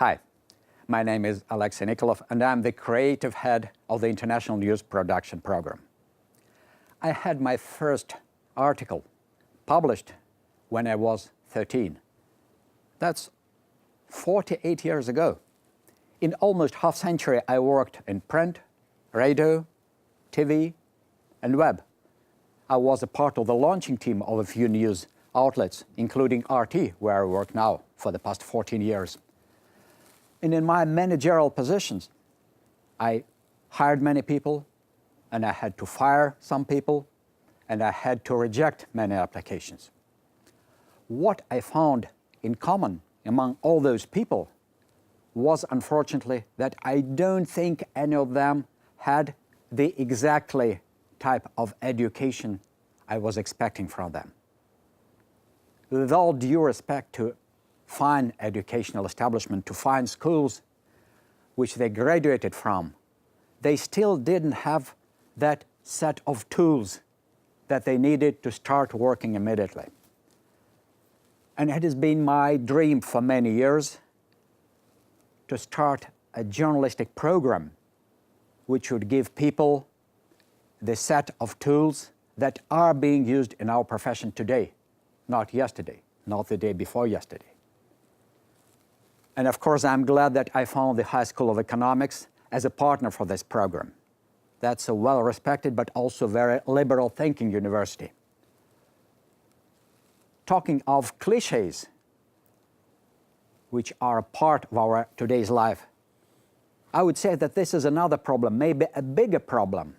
Hi, my name is Alexey Nikolov, and I'm the creative head of the International News Production Program. I had my first article published when I was 13. That's 48 years ago. In almost half century, I worked in print, radio, TV, and web. I was a part of the launching team of a few news outlets, including RT, where I work now for the past 14 years. And in my managerial positions, I hired many people, and I had to fire some people, and I had to reject many applications. What I found in common among all those people was, unfortunately, that I don't think any of them had the exactly type of education I was expecting from them. With all due respect to fine educational establishment, to fine schools which they graduated from, they still didn't have that set of tools that they needed to start working immediately. And it has been my dream for many years to start a journalistic program which would give people the set of tools that are being used in our profession today, not yesterday, not the day before yesterday. And of course, I'm glad that I found the High School of Economics as a partner for this program. That's a well-respected but also very liberal thinking university. Talking of cliches, which are a part of our today's life, I would say that this is another problem, maybe a bigger problem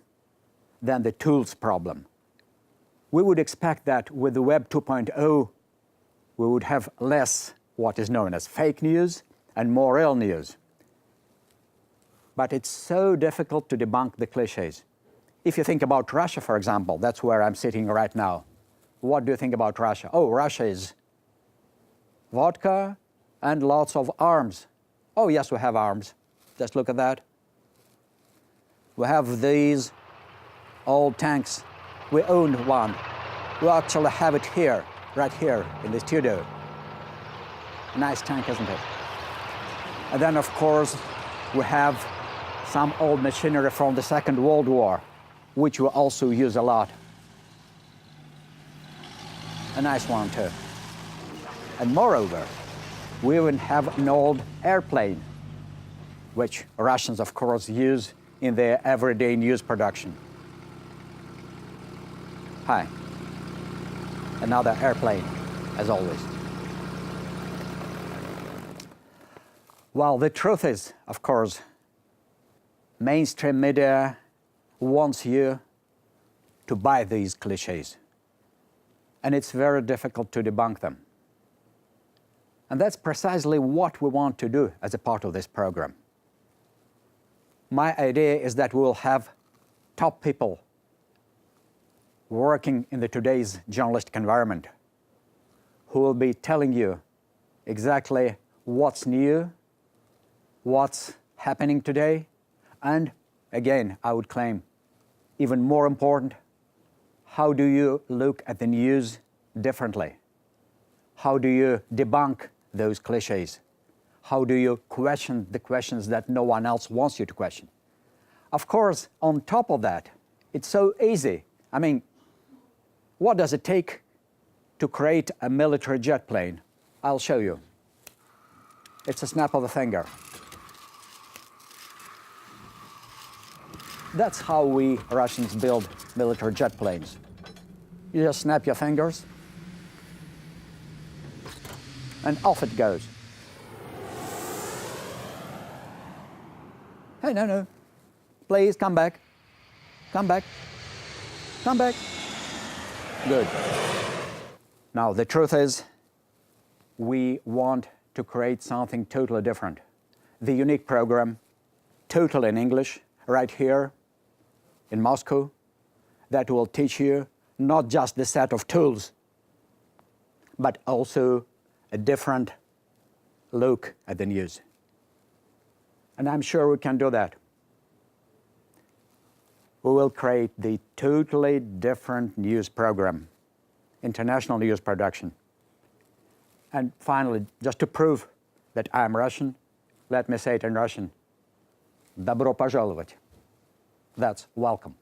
than the tools problem. We would expect that with the Web 2.0, we would have less what is known as fake news and more real news. But it's so difficult to debunk the cliches. If you think about Russia, for example, that's where I'm sitting right now. What do you think about Russia? Oh, Russia is vodka and lots of arms. Oh, yes, we have arms. Just look at that. We have these old tanks. We own one. We actually have it here, right here in the studio. Nice tank, isn't it? And then, of course, we have some old machinery from the Second World War, which we also use a lot. A nice one, too. And moreover, we even have an old airplane, which Russians, of course, use in their everyday news production. Hi. Another airplane, as always. Well, the truth is, of course, mainstream media wants you to buy these cliches. And it's very difficult to debunk them. And that's precisely what we want to do as a part of this program. My idea is that we'll have top people working in today's journalistic environment who will be telling you exactly what's new, what's happening today, and again, I would claim, even more important, how do you look at the news differently? How do you debunk those cliches? How do you question the questions that no one else wants you to question? Of course, on top of that, it's so easy. I mean, what does it take to create a military jet plane? I'll show you. It's a snap of a finger. That's how we Russians build military jet planes. You just snap your fingers, and off it goes. Hey, no. Please, come back. Come back. Come back. Good. Now, the truth is, we want to create something totally different. The unique program, totally in English, right here in Moscow, that will teach you not just the set of tools, but also a different look at the news. And I'm sure we can do that. We will create the totally different news program, international news production. And finally, just to prove that I'm Russian, Let me say it in Russian. Добро пожаловать. That's welcome.